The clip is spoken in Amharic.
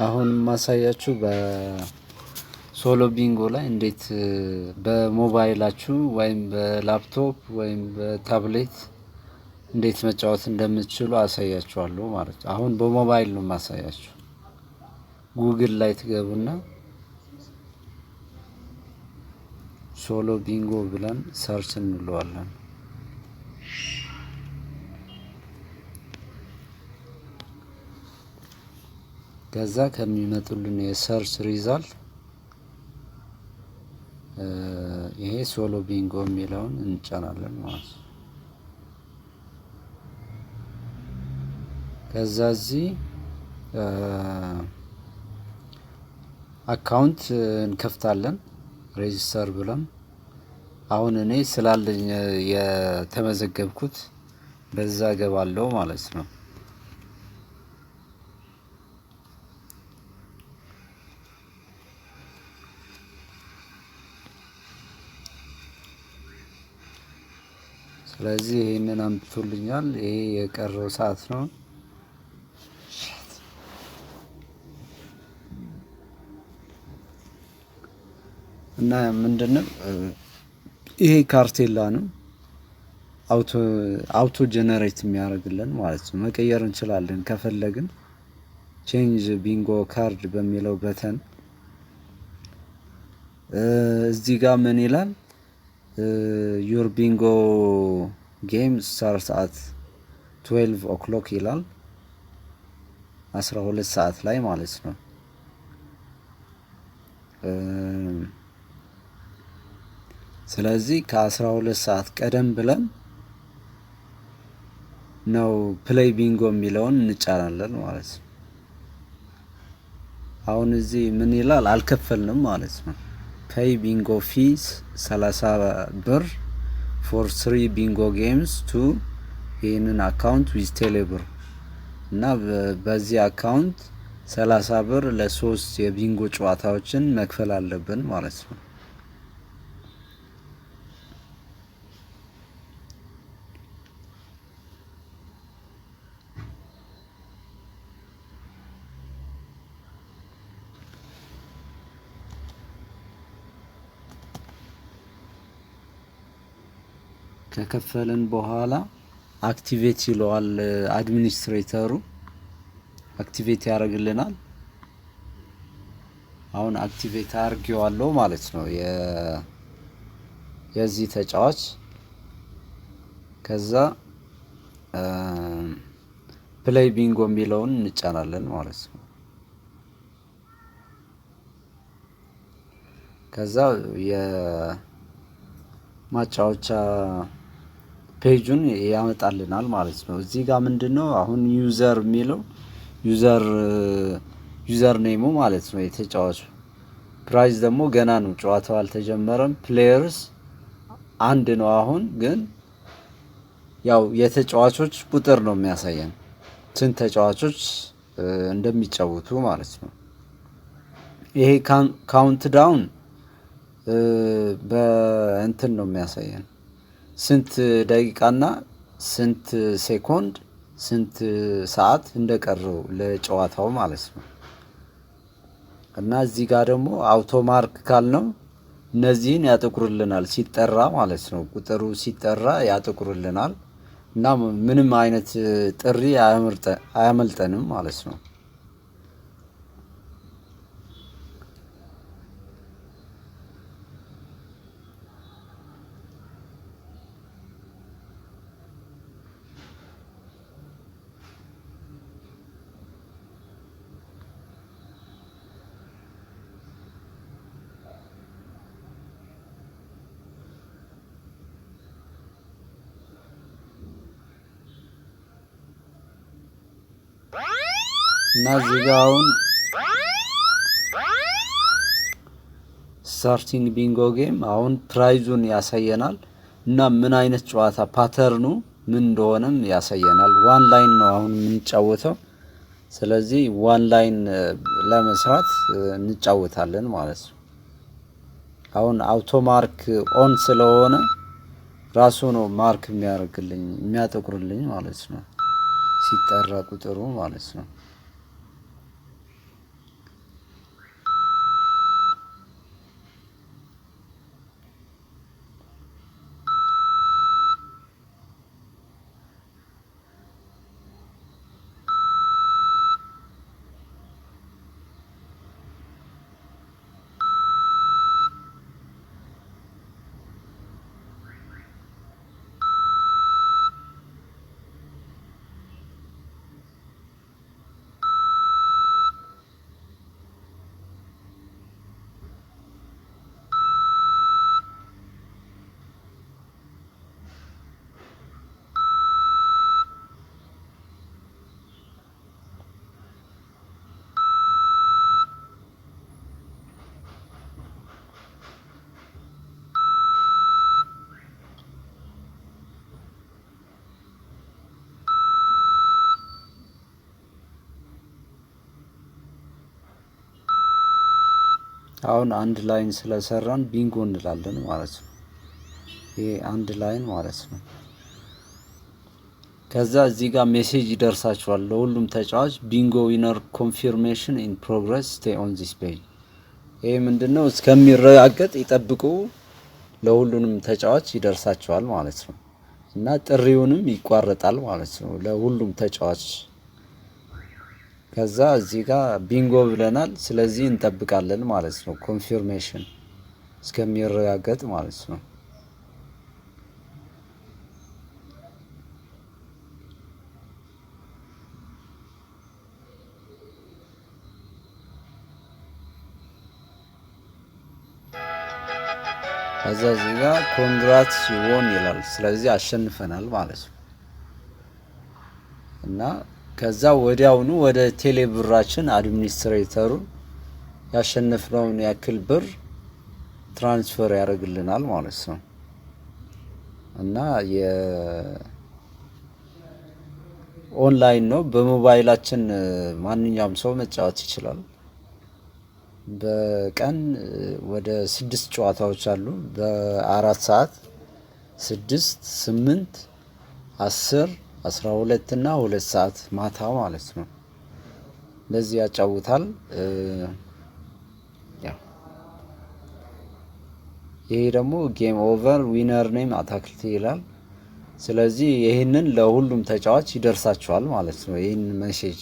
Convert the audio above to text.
አሁን ማሳያችሁ በሶሎ ቢንጎ ላይ እንዴት በሞባይላችሁ ወይም በላፕቶፕ ወይም በታብሌት እንዴት መጫወት እንደምትችሉ አሳያችኋለሁ ማለት ነው። አሁን በሞባይል ነው ማሳያችሁ። ጉግል ላይ ትገቡና ሶሎ ቢንጎ ብለን ሰርች እንለዋለን። ከዛ ከሚመጡልን የሰርች ሪዛልት ይሄ ሶሎ ቢንጎ የሚለውን እንጫናለን ማለት ነው። ከዛ እዚህ አካውንት እንከፍታለን ሬጂስተር ብለን። አሁን እኔ ስላለኝ የተመዘገብኩት በዛ ገባለው ማለት ነው። ስለዚህ ይሄንን አምጥቶልኛል። ይሄ የቀረው ሰዓት ነው። እና ምንድነው ይሄ ካርቴላ ነው። አውቶ ጀነሬት የሚያደርግልን ማለት ነው። መቀየር እንችላለን ከፈለግን። ቼንጅ ቢንጎ ካርድ በሚለው በተን እዚህ ጋር ምን ይላል? ዩር ቢንጎ ጌም ስታርት አት 12 o'clock ይላል። 12 ሰዓት ላይ ማለት ነው። ስለዚህ ከ12 ሰዓት ቀደም ብለን ነው ፕሌይ ቢንጎ የሚለውን እንጫናለን ማለት ነው። አሁን እዚህ ምን ይላል? አልከፈልንም ማለት ነው። ፔይ ቢንጎ ፊስ 30 ብር ፎር 3 ቢንጎ ጌምስ ቱ ይህንን አካውንት ዊዝ ቴሌብር እና በዚህ አካውንት 30 ብር ለሶስት የቢንጎ ጨዋታዎችን መክፈል አለብን ማለት ነው። ከከፈልን በኋላ አክቲቬት ይለዋል። አድሚኒስትሬተሩ አክቲቬት ያደርግልናል። አሁን አክቲቬት አድርጌዋለሁ ማለት ነው የዚህ ተጫዋች። ከዛ ፕሌይ ቢንጎ የሚለውን እንጫናለን ማለት ነው። ከዛ የማጫወቻ ፔጁን ያመጣልናል ማለት ነው። እዚህ ጋር ምንድነው አሁን ዩዘር የሚለው ዩዘር ኔሙ ማለት ነው የተጫዋቹ። ፕራይስ ደግሞ ገና ነው፣ ጨዋታው አልተጀመረም። ፕሌየርስ አንድ ነው። አሁን ግን ያው የተጫዋቾች ቁጥር ነው የሚያሳየን ስንት ተጫዋቾች እንደሚጫወቱ ማለት ነው። ይሄ ካውንት ዳውን በእንትን ነው የሚያሳየን ስንት ደቂቃና ስንት ሴኮንድ ስንት ሰዓት እንደቀረው ለጨዋታው ማለት ነው። እና እዚህ ጋር ደግሞ አውቶማርክ ካልነው እነዚህን ያጠቁርልናል ሲጠራ ማለት ነው። ቁጥሩ ሲጠራ ያጠቁርልናል እና ምንም አይነት ጥሪ አያመልጠንም ማለት ነው። እና እዚህ ጋር አሁን ስታርቲንግ ቢንጎ ጌም አሁን ፕራይዙን ያሳየናል እና ምን አይነት ጨዋታ ፓተርኑ ምን እንደሆነም ያሳየናል። ዋን ላይን ነው አሁን የምንጫወተው። ስለዚህ ዋን ላይን ለመስራት እንጫወታለን ማለት ነው። አሁን አውቶ ማርክ ኦን ስለሆነ ራሱ ነው ማርክ የሚያጠቁርልኝ ማለት ነው ሲጠራ ቁጥሩ ማለት ነው። አሁን አንድ ላይን ስለሰራን ቢንጎ እንላለን ማለት ነው። ይሄ አንድ ላይን ማለት ነው። ከዛ እዚህ ጋር ሜሴጅ ይደርሳችኋል ለሁሉም ተጫዋች ቢንጎ ዊነር ኮንፊርሜሽን ኢን ፕሮግረስ ስቴይ ኦን ዚስ ፔጅ። ይሄ ምንድነው? እስከሚረጋገጥ ይጠብቁ፣ ለሁሉንም ተጫዋች ይደርሳቸዋል ማለት ነው። እና ጥሪውንም ይቋረጣል ማለት ነው ለሁሉም ተጫዋች። ከዛ እዚህ ጋር ቢንጎ ብለናል። ስለዚህ እንጠብቃለን ማለት ነው ኮንፊርሜሽን እስከሚረጋገጥ ማለት ነው። ከዛ እዚህ ጋር ኮንግራትስ ዩወን ይላል። ስለዚህ አሸንፈናል ማለት ነው። እና ከዛ ወዲያውኑ ወደ ቴሌ ብራችን አድሚኒስትሬተሩ ያሸነፍነውን ያክል ብር ትራንስፈር ያደርግልናል ማለት ነው። እና የኦንላይን ነው፣ በሞባይላችን ማንኛውም ሰው መጫወት ይችላል። በቀን ወደ 6 ጨዋታዎች አሉ። በ4 ሰዓት 6፣ 8፣ 10፣ 12 እና 2 ሰዓት ማታ ማለት ነው። ለዚህ ያጫውታል። ይሄ ደግሞ ጌም ኦቨር ዊነር ኔም አታክልት ይላል። ስለዚህ ይሄንን ለሁሉም ተጫዋች ይደርሳቸዋል ማለት ነው ይሄን ሜሴጅ